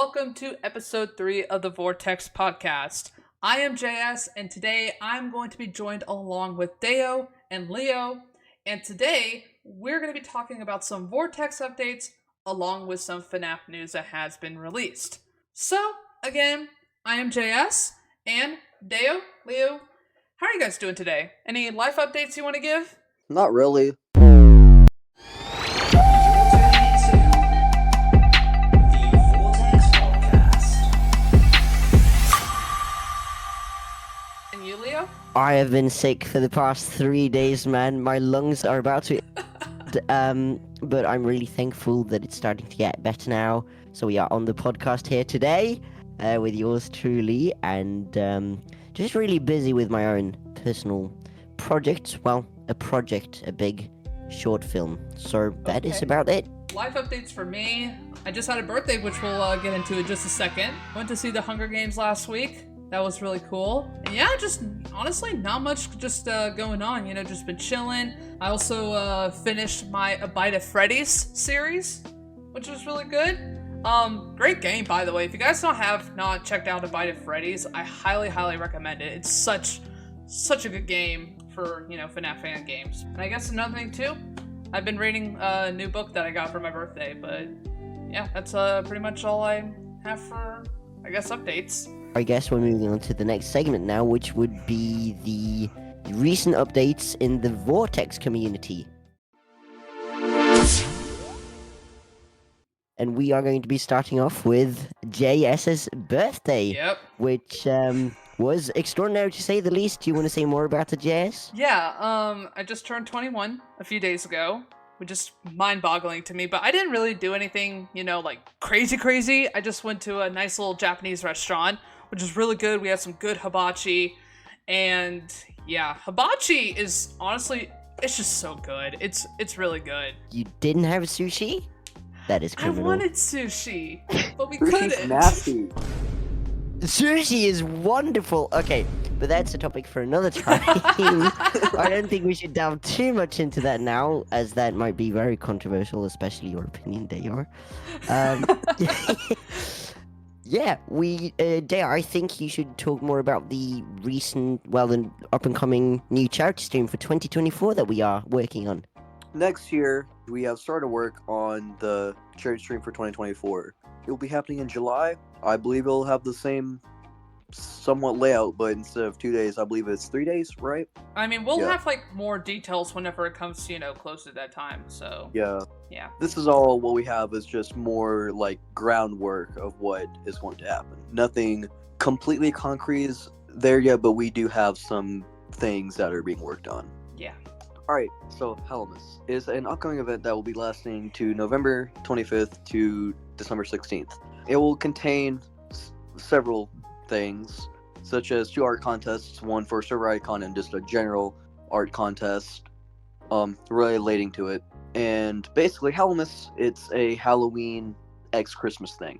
welcome to episode 3 of the Vortex podcast. I am JS, and today I'm going to be joined along with Deo and Leo, and today we're going to be talking about some Vortex updates along with some FNAF news that has been released. So, again, I am JS, and Deo, Leo, how are you guys doing today? Any life updates you want to give? Not really. And you, Leo? I have been sick for the past 3 days, man. My lungs are about to... but I'm really thankful that it's starting to get better now. So we are on the podcast here today with yours truly, and just really busy with my own personal project. Well, a big short film. So that is about it. Life updates for me. I just had a birthday, which we'll get into in just a second. Went to see the Hunger Games last week. That was really cool. And yeah, just honestly, not much just going on, just been chilling. I also finished my A Bite of Freddy's series, which was really good. Great game, by the way. If you guys have not checked out A Bite of Freddy's, I highly recommend it. It's such a good game for, FNAF fan games. And I guess another thing too, I've been reading a new book that I got for my birthday, but yeah, that's pretty much all I have for, I guess, updates. I guess we're moving on to the next segment now, which would be the recent updates in the Vortex community. And we are going to be starting off with JS's birthday, Yep. which was extraordinary to say the least. Do you want to say more about the JS? Yeah, I just turned 21 a few days ago, which is mind-boggling to me, but I didn't really do anything, like crazy. I just went to a nice little Japanese restaurant, which is really good. We had some good hibachi, and yeah, hibachi is honestly, it's just so good. It's really good. You didn't have sushi? That is criminal. I wanted sushi, but we Sushi's couldn't. nasty. Sushi is wonderful. Okay, but that's a topic for another time. I don't think we should delve too much into that now, as that might be very controversial, especially your opinion, Dayar. Yeah, Dayar, I think you should talk more about the the up-and-coming new charity stream for 2024 that we are working on. Next year, we have started work on the charity stream for 2024. It will be happening in July. I believe it'll have the same somewhat layout, but instead of 2 days, I believe it's 3 days, right? I mean, we'll have more details whenever it comes to, close to that time, so. Yeah. Yeah. This is all what we have is just more groundwork of what is going to happen. Nothing completely concrete is there yet, but we do have some things that are being worked on. Yeah. Alright, so Helmus is an upcoming event that will be lasting to November 25th to December 16th. It will contain several things, such as 2 art contests, one for server icon and just a general art contest relating to it. And basically, Helmus, it's a Halloween x Christmas thing.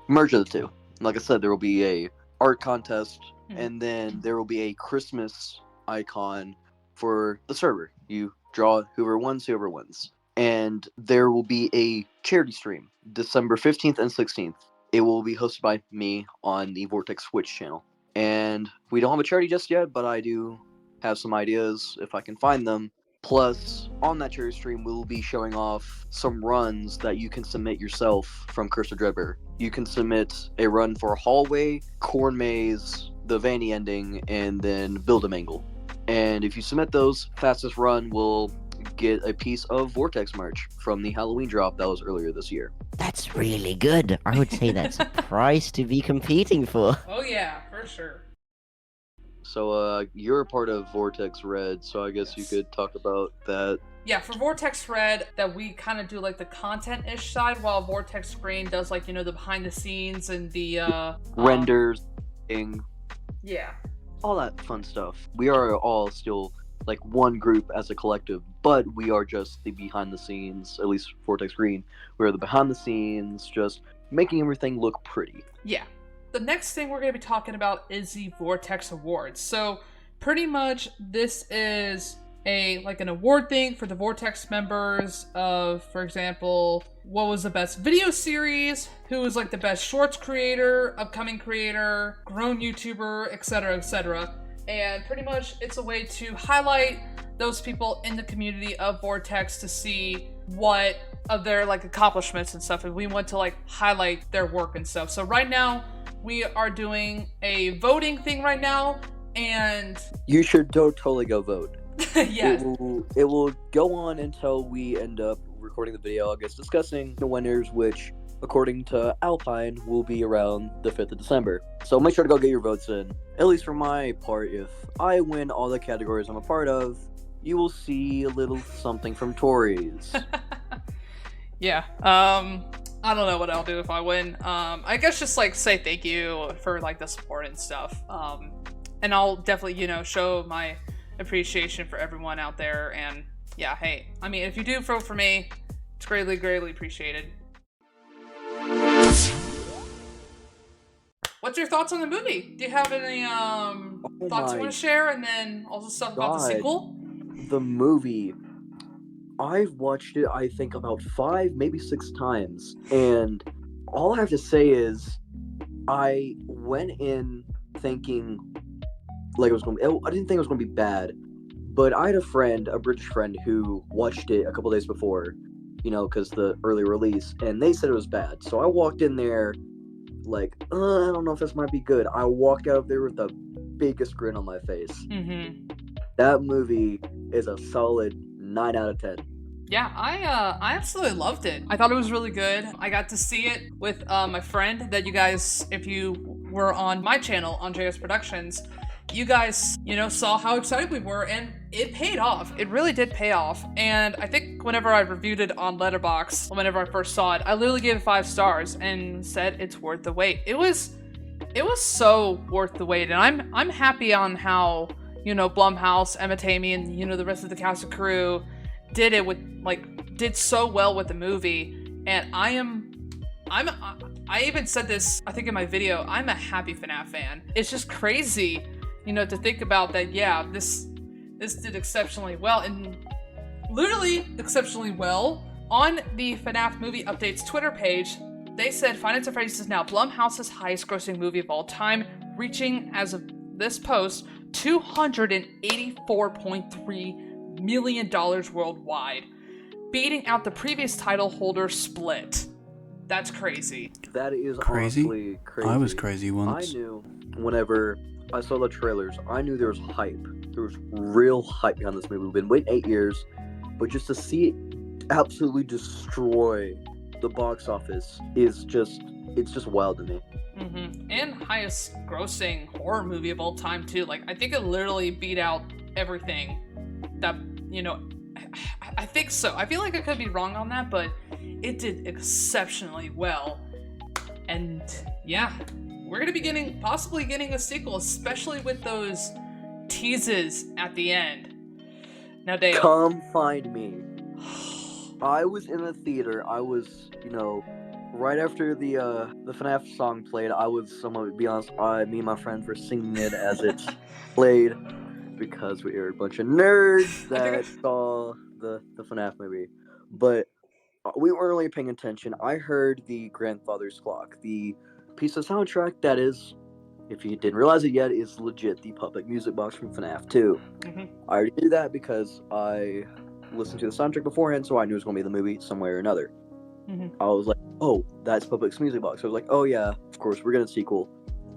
Merge of the two. Like I said, there will be a art contest, and then there will be a Christmas icon for the server. You draw whoever wins. And there will be a charity stream, December 15th and 16th. It will be hosted by me on the Vortex Twitch channel. And we don't have a charity just yet, but I do have some ideas if I can find them. Plus, on that charity stream, we'll be showing off some runs that you can submit yourself from Curse of Dreadbear. You can submit a run for a hallway, corn maze, the Vanny ending, and then Build-A-Mangle. And if you submit those, fastest run will get a piece of Vortex merch from the Halloween drop that was earlier this year. That's really good. I would say that's a prize to be competing for. Oh yeah, for sure. So, you're a part of Vortex Red, so I guess you could talk about that. Yeah, for Vortex Red, that we kind of do the content-ish side, while Vortex Green does the behind the scenes and the renders, yeah, all that fun stuff. We are all still one group as a collective, but we are just the behind the scenes, at least Vortex Green. We're the behind the scenes, just making everything look pretty. Yeah. The next thing we're going to be talking about is the Vortex Awards. So, pretty much, this is an award thing for the Vortex members of, for example, what was the best video series, who was like the best shorts creator, upcoming creator, grown YouTuber, etc., etc. And pretty much it's a way to highlight those people in the community of Vortex to see what of their like accomplishments and stuff, and we want to like highlight their work and stuff. So right now we are doing a voting thing right now, and you should totally go vote. Yes. It will go on until we end up recording the video, I guess, discussing the winners, which, according to Alpine, will be around the 5th of December. So make sure to go get your votes in. At least for my part, if I win all the categories I'm a part of, you will see a little something from Tories. Yeah. I don't know what I'll do if I win. I guess just like say thank you for like the support and stuff. And I'll definitely, show my appreciation for everyone out there. And yeah, hey, I mean, if you do vote for me, it's greatly, greatly appreciated. What's your thoughts on the movie? Do you have any thoughts you want to share? And then also stuff about the sequel? The movie, I've watched it, I think, about 5, maybe 6 times. And all I have to say is, I went in thinking like I didn't think it was going to be bad. But I had a British friend, who watched it a couple days before, because the early release, and they said it was bad. So I walked in there like, I don't know if this might be good. I walked out of there with the biggest grin on my face. Mm-hmm. That movie is a solid 9 out of 10. Yeah, I absolutely loved it. I thought it was really good. I got to see it with my friend that you guys, if you were on my channel on JS Productions, you guys, saw how excited we were, and it paid off. It really did pay off. And I think whenever I reviewed it on Letterboxd, whenever I first saw it, I literally gave it 5 stars and said it's worth the wait. It was so worth the wait, and I'm happy on how, Blumhouse, Emma Tamey, and the rest of the cast and crew did so well with the movie. And I even said this, I think, in my video, I'm a happy FNAF fan. It's just crazy, to think about that. Yeah, this did exceptionally well, and literally exceptionally well. On the FNAF Movie Updates Twitter page, they said Five Nights at Freddy's is now Blumhouse's highest grossing movie of all time, reaching, as of this post, $284.3 million worldwide, beating out the previous title holder, Split. That's crazy. That is crazy. Honestly crazy. I was crazy once. I knew whenever I saw the trailers, I knew there was hype. There was real hype behind this movie. We've been waiting 8 years, but just to see it absolutely destroy the box office it's just wild to me. Mm-hmm. And highest grossing horror movie of all time too. Like, I think it literally beat out everything that, I think so. I feel like I could be wrong on that, but it did exceptionally well. And yeah, we're gonna be possibly getting a sequel, especially with those teases at the end. Now, Dale, come find me. I was in a theater. I was, right after the FNAF song played, I'm gonna be honest, me and my friends were singing it as it played, because we were a bunch of nerds that saw the FNAF movie. But we weren't really paying attention. I heard the grandfather's clock, the piece of soundtrack that is, if you didn't realize it yet, is legit the public music box from FNAF 2. Mm-hmm. I already knew that because I listened to the soundtrack beforehand, so I knew it was going to be the movie some way or another. Mm-hmm. I was like, oh, that's public's music box. I was like, oh yeah, of course, we're getting a sequel.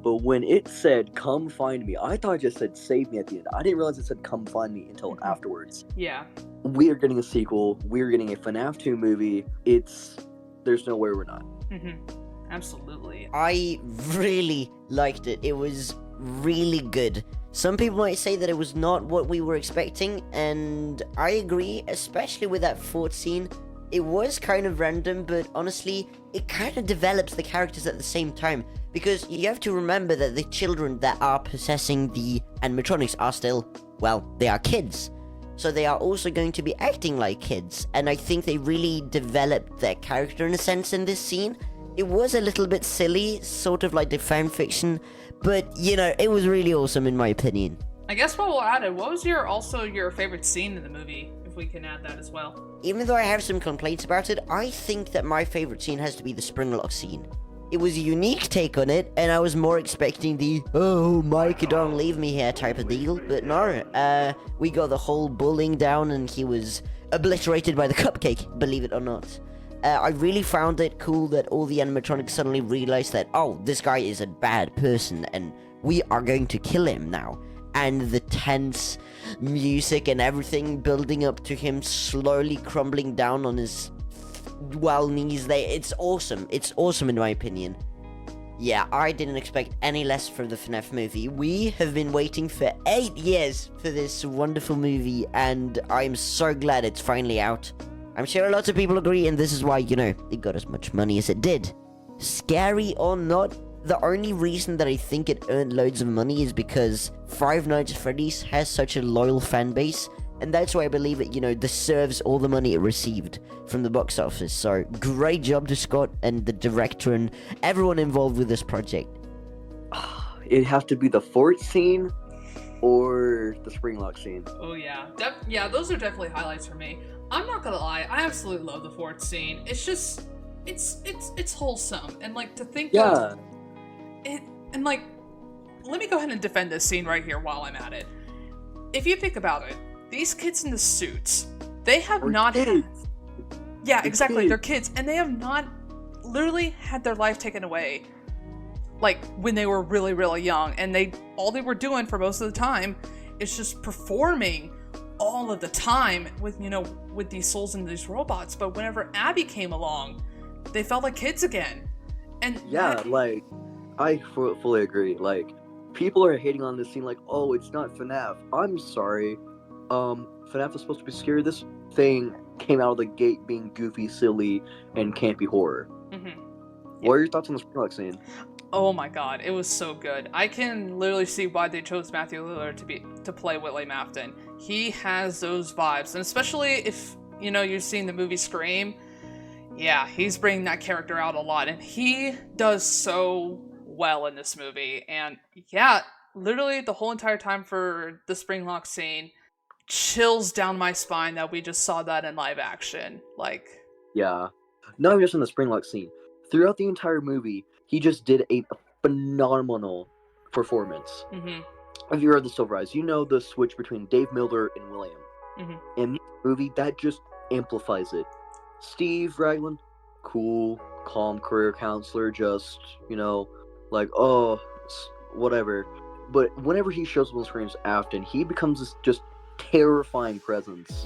But when it said, come find me, I thought it just said save me at the end. I didn't realize it said come find me until afterwards. Yeah. We are getting a sequel. We're getting a FNAF 2 movie. There's no way we're not. Mm-hmm. Absolutely. I really liked it. It was really good. Some people might say that it was not what we were expecting, and I agree, especially with that fort scene. It was kind of random, but honestly, it kind of develops the characters at the same time, because you have to remember that the children that are possessing the animatronics are still, well, they are kids. So they are also going to be acting like kids, and I think they really developed their character in a sense in this scene. It was a little bit silly, sort of like the fan fiction, but, it was really awesome in my opinion. I guess while we're at it, what was your favorite scene in the movie? If we can add that as well. Even though I have some complaints about it, I think that my favorite scene has to be the Springlock scene. It was a unique take on it, and I was more expecting the, oh, Mike, don't leave me here type of deal. But no, we got the whole bullying down, and he was obliterated by the cupcake, believe it or not. I really found it cool that all the animatronics suddenly realized that, oh, this guy is a bad person, and we are going to kill him now. And the tense music and everything building up to him slowly crumbling down on his knees there. It's awesome. It's awesome in my opinion. Yeah, I didn't expect any less from the FNAF movie. We have been waiting for 8 years for this wonderful movie, and I'm so glad it's finally out. I'm sure lots of people agree, and this is why, it got as much money as it did. Scary or not, the only reason that I think it earned loads of money is because Five Nights at Freddy's has such a loyal fan base, and that's why I believe it, deserves all the money it received from the box office. So, great job to Scott and the director and everyone involved with this project. It'd have to be the fort scene or the Springlock scene. Oh yeah, yeah, those are definitely highlights for me. I'm not gonna lie, I absolutely love the fort scene. It's just, it's wholesome, and like to think of it, and like, let me go ahead and defend this scene right here while I'm at it. If you think about it, these kids in the suits, they have not had... Yeah, exactly, they're kids, and they have not literally had their life taken away, like, when they were really, really young, and all they were doing for most of the time is just performing all of the time with, with these souls and these robots. But whenever Abby came along, they felt like kids again. And yeah, like, I fully agree. Like, people are hating on this scene like, oh, it's not FNAF. I'm sorry. FNAF is supposed to be scary. This thing came out of the gate being goofy, silly, and campy horror. Mm-hmm. What are your thoughts on the Springlock scene? Oh my god, it was so good. I can literally see why they chose Matthew Lillard to play Whitley Mafton. He has those vibes, and especially if, you've seen the movie Scream, yeah, he's bringing that character out a lot, and he does so well in this movie. And yeah, literally the whole entire time for the Springlock scene, chills down my spine that we just saw that in live action. Like, yeah, not just in the Springlock scene. Throughout the entire movie, he just did a phenomenal performance. Mm-hmm. If you read The Silver Eyes, you know the switch between Dave Miller and William. Mm-hmm. In the movie, that just amplifies it. Steve Raglan, cool, calm career counselor, just, like, oh, whatever. But whenever he shows up on screen as Afton, he becomes this just terrifying presence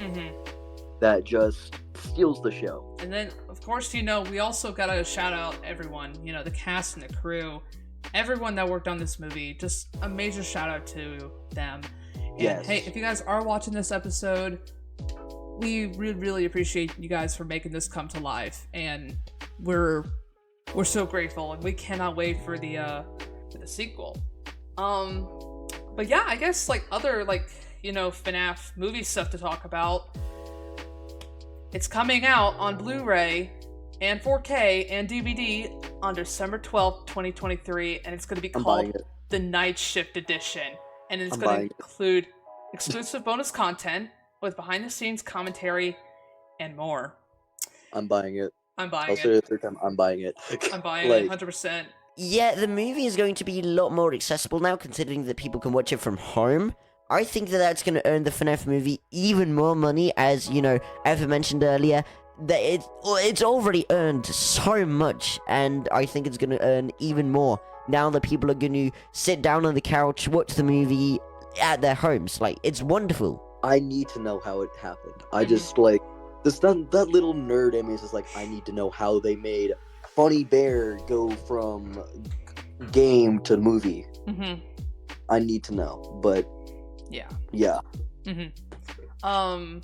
that just steals the show. And then, of course, we also gotta shout out everyone, the cast and the crew, everyone that worked on this movie. Just a major shout out to them. And yes. Hey, if you guys are watching this episode, we really, really appreciate you guys for making this come to life, and we're so grateful, and we cannot wait for the sequel. But yeah, I guess other FNAF movie stuff to talk about. It's coming out on Blu-ray and 4K and DVD on December 12th, 2023, and it's going to be called the Nightshift Edition. And it's going to include exclusive bonus content with behind-the-scenes commentary and more. I'm buying it. I'm buying I'll say it a third time. I'm buying it. I'm buying it 100%. Yeah, the movie is going to be a lot more accessible now, considering that people can watch it from home. I think that that's going to earn the FNAF movie even more money, as, Eva mentioned earlier, that it's already earned so much, and I think it's going to earn even more now that people are going to sit down on the couch, watch the movie at their homes. Like, it's wonderful. I need to know how it happened. I just, that little nerd in me is just like, I need to know how they made Funny Bear go from game to movie. Mm-hmm. I need to know, but... Yeah. Mm-hmm.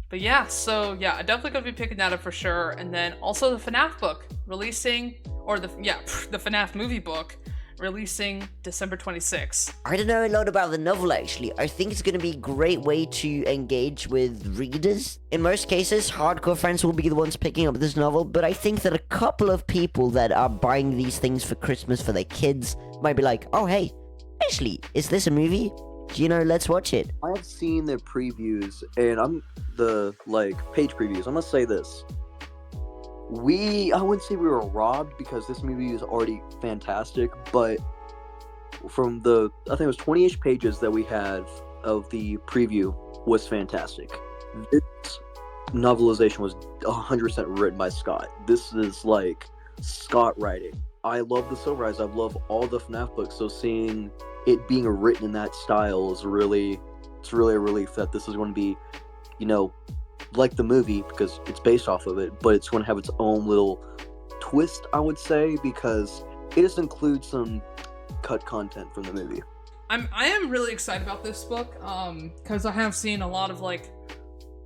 But yeah, so yeah, I'm definitely gonna be picking that up for sure. And then also the FNAF book releasing, or the FNAF movie book releasing December 26th. I don't know a lot about the novel, actually. I think it's going to be a great way to engage with readers. In most cases, hardcore fans will be the ones picking up this novel, but I think that a couple of people that are buying these things for Christmas for their kids might be like, oh hey, actually, is this a movie? let's watch it. I have seen the previews, and the page previews. I'm gonna say this: I wouldn't say we were robbed because this movie is already fantastic, but from I think it was 20-ish pages that we had of the preview was fantastic. This novelization was 100% written by Scott. This is Scott writing. I love the Silver Eyes. I love all the FNAF books, so seeing it being written in that style is really a relief that this is going to be, like the movie, because it's based off of it, but it's going to have its own little twist, I would say, because it just includes some cut content from the movie. I am really excited about this book, because I have seen a lot of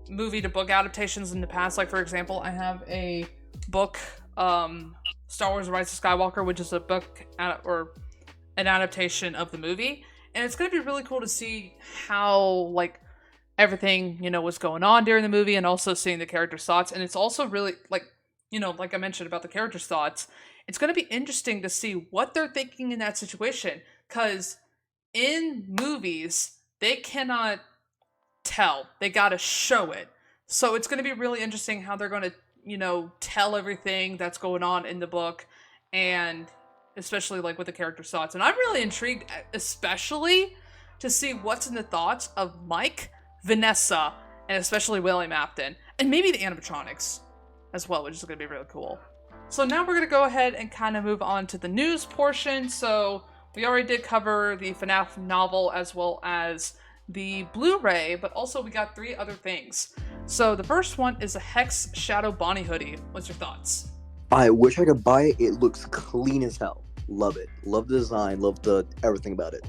movie to book adaptations in the past. For example, I have a book, Star Wars: Rise of Skywalker, which is a book or an adaptation of the movie, and it's going to be really cool to see how everything was going on during the movie, and also seeing the characters' thoughts. And it's also really like I mentioned about the characters' thoughts, it's going to be interesting to see what they're thinking in that situation, because in movies they cannot tell, they gotta show it. So it's going to be really interesting how they're going to tell everything that's going on in the book, and especially with the character thoughts. And I'm really intrigued, especially to see what's in the thoughts of Mike, Vanessa, and especially William Afton, and maybe the animatronics as well, which is going to be really cool. So now we're going to go ahead and kind of move on to the news portion. So we already did cover the FNAF novel as well as the Blu-ray, but also we got 3 other things. So the first one is a Hex Shadow Bonnie hoodie. What's your thoughts? I wish I could buy it. It looks clean as hell. Love it. Love the design. Love everything about it.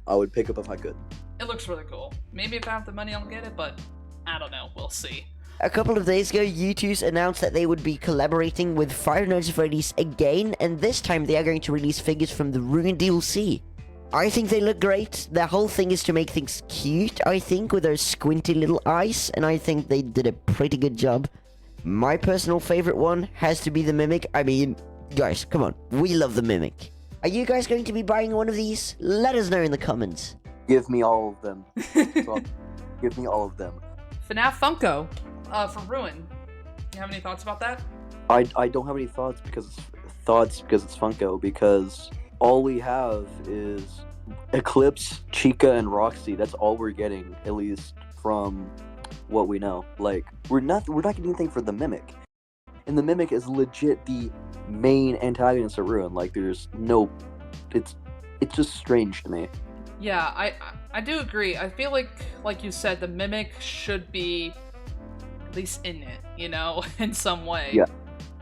I would pick up if I could. It looks really cool. Maybe if I have the money, I'll get it, but I don't know. We'll see. A couple of days ago, U2 announced that they would be collaborating with Five Nights at Freddy's again, and this time they are going to release figures from the ruindlc. I think they look great. The whole thing is to make things cute, I think, with their squinty little eyes, and I think they did a pretty good job. My personal favorite one has to be the Mimic. I mean, guys, come on. We love the Mimic. Are you guys going to be buying one of these? Let us know in the comments. Give me all of them. Give me all of them. FNAF Funko for Ruin. You have any thoughts about that? I don't have any thoughts because it's Funko, because all we have is Eclipse, Chica, and Roxy. That's all we're getting, at least from what we know. We're not getting anything for the Mimic, and the Mimic is legit the main antagonist of Ruin. There's no, it's just strange to me. Yeah, I do agree. I feel like you said, the Mimic should be at least in it, in some way. Yeah.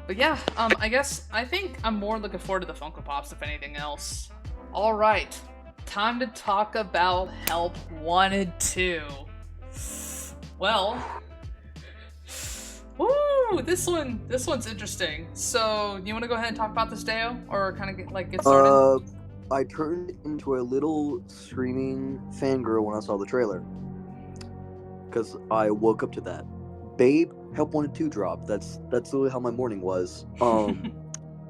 But yeah, I think I'm more looking forward to the Funko Pops, if anything else. All right, time to talk about Help Wanted 2. Well, ooh, this one's interesting. So, you want to go ahead and talk about this, Deo, or kind of get started? I turned into a little screaming fangirl when I saw the trailer, because I woke up to that. Babe, Help Wanted 2 drop. That's literally how my morning was.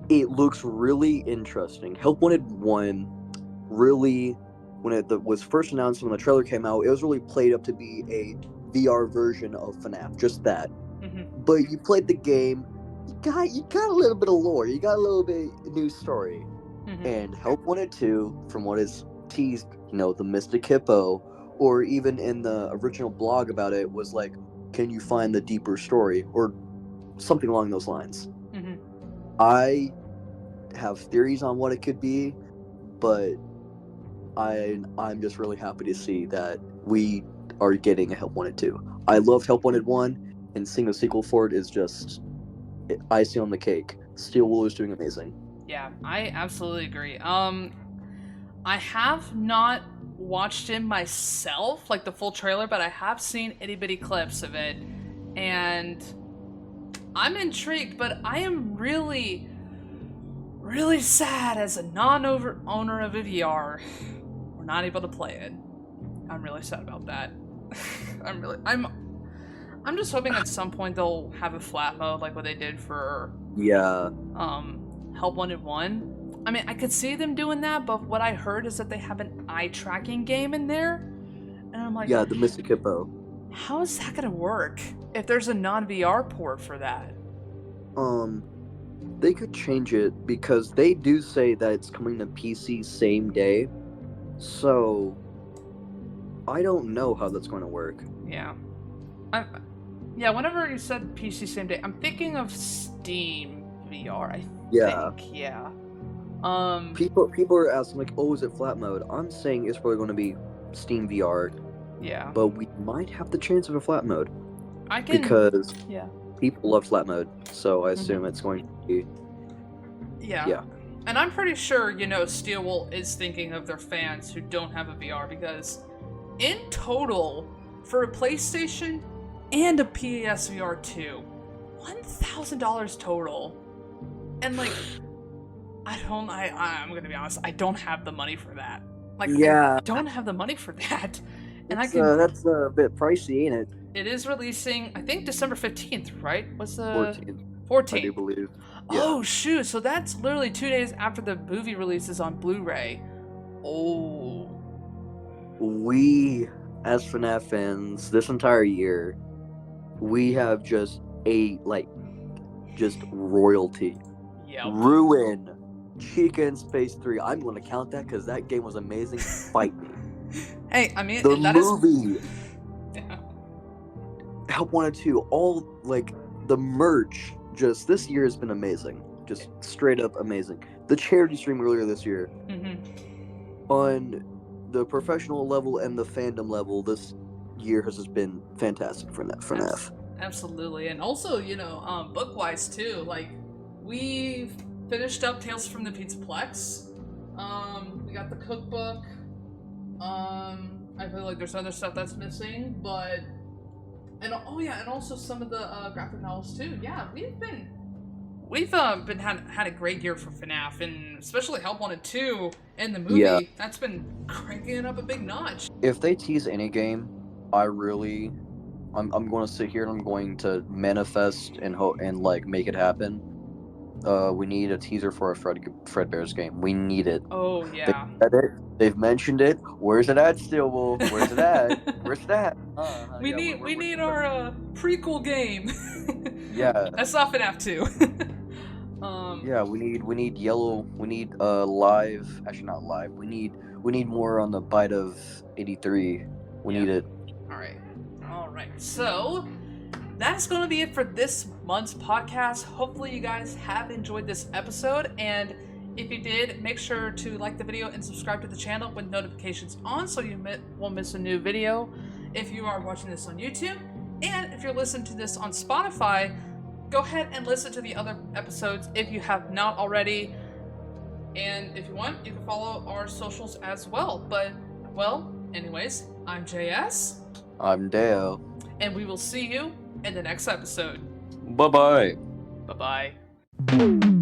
It looks really interesting. Help Wanted 1, really, when it was first announced, when the trailer came out, it was really played up to be a VR version of FNAF, just that. Mm-hmm. But you played the game, you got a little bit of lore, you got a little bit of new story. Mm-hmm. And Help Wanted 2, from what is teased, the Mystic Hippo, or even in the original blog about it, was can you find the deeper story, or something along those lines. Mm-hmm. I have theories on what it could be, but I'm just really happy to see that we are getting a Help Wanted 2. I loved Help Wanted 1, and seeing a sequel for it is just icing on the cake. Steel Wool is doing amazing. Yeah, I absolutely agree. I have not watched it myself, the full trailer, but I have seen itty bitty clips of it, and I'm intrigued, but I am really, really sad as a non-owner of a VR. We're not able to play it. I'm really sad about that. I'm just hoping at some point they'll have a flat mode like what they did for Help Wanted 1. I mean, I could see them doing that, but what I heard is that they have an eye tracking game in there, And I'm like, Yeah, the Mystic Hippo. how is that gonna work if there's a non-VR port for that? They could change it because they do say that it's coming to PC same day. So I don't know how that's going to work. Yeah. Yeah, whenever you said PC same day, I'm thinking of Steam VR, I Yeah. think. Yeah. People are asking like, "Oh, is it flat mode?" I'm saying it's probably going to be Steam VR, Yeah. but we might have the chance of a flat mode I can. because Yeah. people love flat mode. So I assume it's going to be. Yeah. Yeah. And I'm pretty sure, Steelwool is thinking of their fans who don't have a VR because in total, for a PlayStation and a PSVR 2, $1,000 total. And like, I'm gonna be honest, I don't have the money for that. Like, Yeah. I don't have the money for that. And That's a bit pricey, ain't it? It is releasing, I think, December 15th, right? What's the 14th, 14th? I do believe. Oh, shoot. So that's literally 2 days after the movie releases on Blu-ray. Oh. We, as FNAF fans, this entire year, we have just royalty. Yep. Ruin. Chica in Space 3. I'm going to count that because that game was amazing. Fight me. Hey, I mean, The that movie. Yeah. Help 1 and 2. All, the merch. Just, this year has been amazing. Just straight up amazing. The charity stream earlier this year. Mm-hmm. On the professional level and the fandom level, this year has just been fantastic for FNAF. Absolutely. And also, book-wise, too. Like, we finished up Tales from the Pizzaplex. We got the cookbook. I feel like there's other stuff that's missing, but... And also some of the graphic novels, too. Yeah, we've had a great year for FNAF, and especially Help 1 and 2 and the movie. Yeah. That's been cranking it up a big notch. If they tease any game, I'm going to sit here and I'm going to manifest and make it happen. We need a teaser for a Fredbear's game. We need it. Oh, yeah. They've mentioned it. Where's it at, Steelwool? Where's it at? Where's that? We need our prequel game. Yeah. That's not FNAF 2. Yeah, we need yellow. We need live. Actually, not live. We need more on the bite of 83. We need it. All right. So that's going to be it for this month's podcast. Hopefully, you guys have enjoyed this episode, and if you did, make sure to like the video and subscribe to the channel with notifications on so you won't miss a new video if you are watching this on YouTube. And if you're listening to this on Spotify, go ahead and listen to the other episodes if you have not already. And if you want, you can follow our socials as well. But, anyways, I'm JS. I'm Deo. And we will see you in the next episode. Bye-bye. Bye-bye.